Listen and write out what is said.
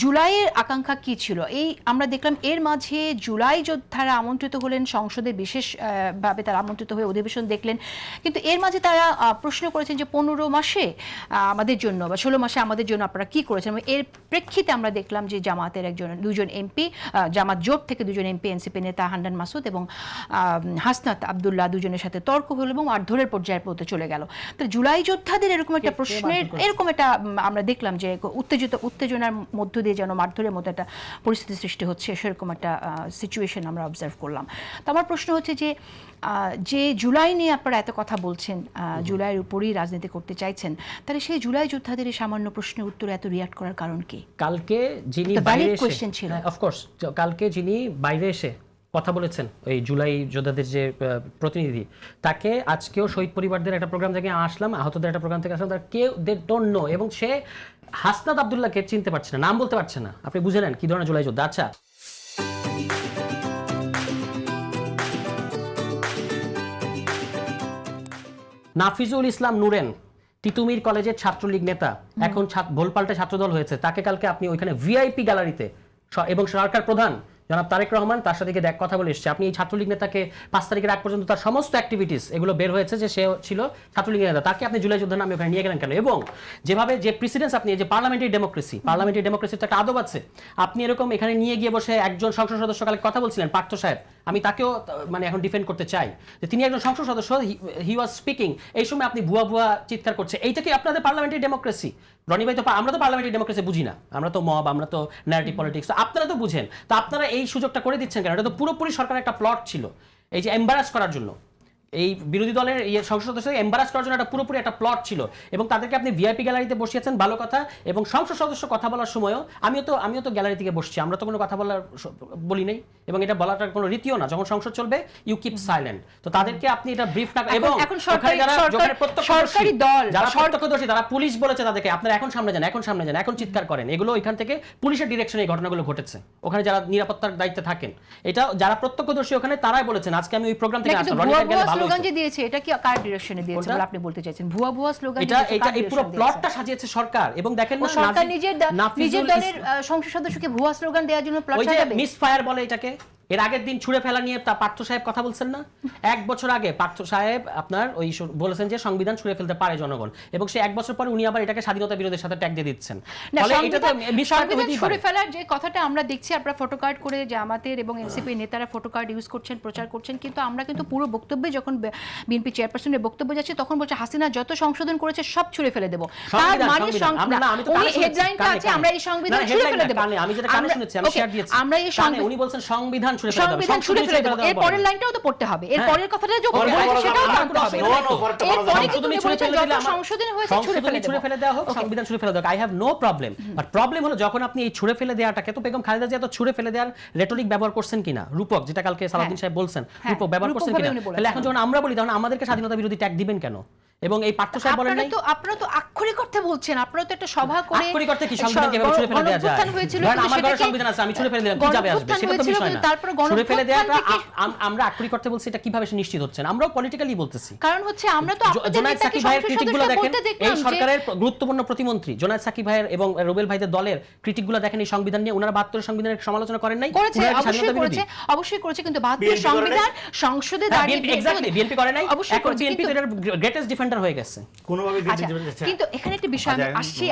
জুলাইয়ের আকাঙ্ক্ষা কি ছিল? এই আমরা দেখলাম এর মাঝে জুলাই যোদ্ধারা আমন্ত্রিত হলেন, সংসদে বিশেষভাবে তারা আমন্ত্রিত হয়ে অধিবেশন দেখলেন, কিন্তু এর মাঝে তারা প্রশ্ন করেছেন যে 15 মাসে আমাদের জন্য বা 16 মাসে আমাদের জন্য আপনারা কি করেছেন। এর প্রেক্ষিতে আমরা দেখলাম যে জামাতের দুজন এমপি, জামাত জোট থেকে দুজন এমপি, এনসিপি নেতা হান্নান মাসুদ এবং হাসনাত আবদুল্লাহ দুজনের সাথে তর্ক হলো এবং মারধরের পর্যায়ে পৌঁছে চলে গেল। তো জুলাই যোদ্ধাদের এরকম একটা প্রশ্নের এরকম একটা আমরা দেখলাম যে উত্তেজনার মধ্য দিয়ে যেন মারধরের মতো একটা পরিস্থিতি সৃষ্টি হচ্ছে, সেরকম একটা সিচুয়েশন আমরা অবজার্ভ করলাম। তো আমার প্রশ্ন হচ্ছে যে জুলাই নিয়ে আপনারা এত কথা বলছেন, জুলাইয়ের উপরেই রাজনীতি করতে চাইছেন, তাহলে সেই জুলাই যোদ্ধাদের এই সামান্য প্রশ্নের উত্তরে এত রিয়াক্ট করার কারণ কি? কালকে যিনি কোয়েশ্চেন ছিল, অফকোর্স কালকে যিনি বাইরে এসে কথা বলেছেন ওই জুলাই যোদ্ধাদের যে প্রতিনিধি, তাকে আজকেও শহীদ পরিবারদের একটা প্রোগ্রাম থেকে আসলাম, আহতদের একটা প্রোগ্রাম থেকে আসলাম, তার কেউ দে ডোন্ট নো, এবং সে হাসনাত আবদুল্লাহকে চিনতে পারছে না, নাম বলতে পারছে না। আপনি বুঝে নেন কি ধরনের জুলাই যোদ্ধা। আচ্ছা, নাফিজুল ইসলাম নুরেন তিতুমির কলেজের ছাত্রলীগ নেতা, এখন ভোলপাল্টে ছাত্রদল হয়েছে, তাকে কালকে আপনি ওইখানে ভিআইপি গ্যালারিতে এবং সরকার প্রধান জনাব তারেক রহমান তার সাথে কথা বলে এসেছে। আপনি এই ছাত্রলীগ নেতাকে 5 তারিখের আগ পর্যন্ত তার সমস্ত অ্যাক্টিভিটিস এগুলো বের হয়েছে যে সে ছিল ছাত্রলীগ নেতা, তাকে আপনি জুলাই যোদ্ধা নামে ওখানে নিয়ে গেলেন কেন? এবং যেভাবে যে প্রেসিডেন্স আপনি যে পার্লামেন্টারি ডেমোক্রেসির তো একটা আদব আছে, আপনি এরকম এখানে নিয়ে গিয়ে বসে একজন সংসদ সদস্য কালকে কথা বলছিলেন পার্থ সাহেব, আমি তাকেও মানে এখন ডিফেন্ড করতে চাই যে তিনি একজন সংসদ সদস্য, হি ওয়াজ স্পিকিং, এই সময় আপনি ভুয়া চিৎকার করছে। এইটা কি আপনাদের পার্লামেন্টারি ডেমোক্রেসি? রনি ভাই, তো আমরা তো পার্লামেন্টারি ডেমোক্রেসি বুঝি না, আমরা তো মব, আমরা তো ন্যারেটিভ পলিটিক্স, আপনারা তো বুঝেন, তো আপনারা এই সুযোগটা করে দিচ্ছেন কেন? এটা তো পুরোপুরি সরকারের একটা প্লট ছিল, এই যে এম্বারাস করার জন্য, এই বিরোধী দলের সংসদ সদস্যকে এম্বারাস করার জন্য একটা পুরোপুরি একটা প্লট ছিল, এবং তাদেরকে আপনি ভিআইপি গ্যালারিতে বসিয়েছেন, ভালো কথা। এবং সংসদ সদস্য কথা বলার সময়ও আমিও তো গ্যালারি থেকে বসছি, আমরা তো কোনো কথা বলি নাই, এবং এটা বলাটার কোনো রীতিও না। যখন সংসদ চলবে ইউ কিপ সাইলেন্ট। তো তাদেরকে আপনি এটা ব্রিফ না, এবং যারা প্রত্যক্ষদর্শী তারা পুলিশ বলেছে তাদেরকে আপনারা এখন সামনে যান, এখন চিৎকার করেন, এগুলো এখান থেকে পুলিশের ডিরেকশনে এই ঘটনাগুলো ঘটেছে, ওখানে যারা নিরাপত্তার দায়িত্বে থাকেন, এটা যারা প্রত্যক্ষদর্শী ওখানে তারাই বলেছেন। আজকে আমি ওই প্রোগ্রাম থেকে আসলাম, স্লোগান যে দিয়েছে এটা কি কার ডিরেকশনে দিয়েছে বলে আপনি বলতে চাইছেন? ভুয়া স্লোগান এটা এই পুরো প্লটটা সাজিয়েছে সরকার। এবং দেখেন না, সরকার নিজের দলের সংসদ সদস্যকে ভুয়া স্লোগান দেওয়ার জন্য প্লট সাজাবে, ওই যে মিসফায়ার বলে এটাকে। এর আগের দিন ছুঁড়ে ফেলা নিয়ে পার্থ সাহেব কথা বলছেন না, 1 বছর আগে পার্থ সাহেব আপনার ওই বলেছেন যে সংবিধান ছুঁড়ে ফেলতে পারে জনগণ, এবং সে 1 বছর পরে উনি আবার এটাকে স্বাধীনতা বিরোধীর সাথে ট্যাগ দিয়ে দিচ্ছেন। ফলে এটা তো সংবিধান ছুঁড়ে ফেলার যে কথাটা আমরা দেখছি, আপনারা ফটোকার্ড করে জামাতের এবং এনসিপি নেতারা ফটোকার্ড ইউজ করছেন, প্রচার করছেন, কিন্তু আমরা কিন্তু পুরো বক্তব্যে যখন বিএনপি চেয়ারপারসনের বক্তব্য যাচ্ছে তখন বলছে হাসিনা যত সংশোধন করেছে সব ছুঁড়ে ফেলে দেব। তার মানে হেডলাইনটা আছে আমরা এই সংবিধান ছুঁড়ে ফেলে দেব। আমি যেটা কানে শুনেছি, আমি শেয়ার দিয়েছি, আমরা এই সংবিধান, উনি বলছেন সংবিধান ছুঁড়ে ফেলে দেব, এর পরের লাইনটাও তো পড়তে হবে, এর পরের কথাটা যে সেটাও জানতে হবে। এর পরে কিন্তু উনি বলেছেন যত সংশোধন হয়েছে ছুঁড়ে ফেলে দেওয়া হোক, সংবিধান ছুঁড়ে ফেলে দেওয়া, I have no problem. But problem হলো যখন আপনি এই ছুঁড়ে ফেলে দেওয়াটাকে, তো বেগম খালেদা জিয়া তো ছুঁড়ে ফেলে দেওয়ার রেটরিক ব্যবহার করছেন কিনা, রূপক, যেটা কালকে সালাউদ্দিন সাহেব বলছেন, রূপক ব্যবহার করছেন কিনা? তাহলে এখন যখন আমরা বলি তখন আমাদেরকে স্বাধীনতা বিরোধী ট্যাগ দিবেন কেন? এবং এই পার্থ সাহেব বলেন নাই, আপনারা তো আক্ষরিক অর্থে বলছেন, আপনারা তো একটা সভা করে আক্ষরিক অর্থে কি সংবিধান কিভাবে ছুঁড়ে ফেলে দেওয়া যায়? কারণ আমার ঘরে সংবিধান আছে, আমি ছুঁড়ে ফেলে দিলাম, কি যাবে আসবে? সেটা তো বিষয় না। ছুঁড়ে ফেলে দেওয়াটা আমরা আক্ষরিক অর্থে বলছি, এটা কিভাবে নিশ্চিত হচ্ছেন? আমরাও পলিটিক্যালি বলতেছি, কারণ হচ্ছে আমরা তো জোনায়েদ সাকিব ভাইয়ের ক্রিটিকগুলো দেখেন, এই সরকারের গুরুত্বপূর্ণ প্রতিমন্ত্রী জোনায়েদ সাকিব ভাইয়ের এবং রুবেল ভাইদের দলের ক্রিটিকগুলো দেখেন এই সংবিধান নিয়ে। ওনারা 72 সংবিধানের সমালোচনা করেন নাই? অবশ্যই করেছে, কিন্তু 72 সংবিধান সংসদে দাঁড়িয়ে এক্স্যাক্টলি বিএনপি করে নাই। এখন বিএনপি এর গ্রেটেস্ট ডিফেন্ডার হয়ে গেছে। কোনোভাবে কিন্তু এখানে একটা বিষয় আসছি।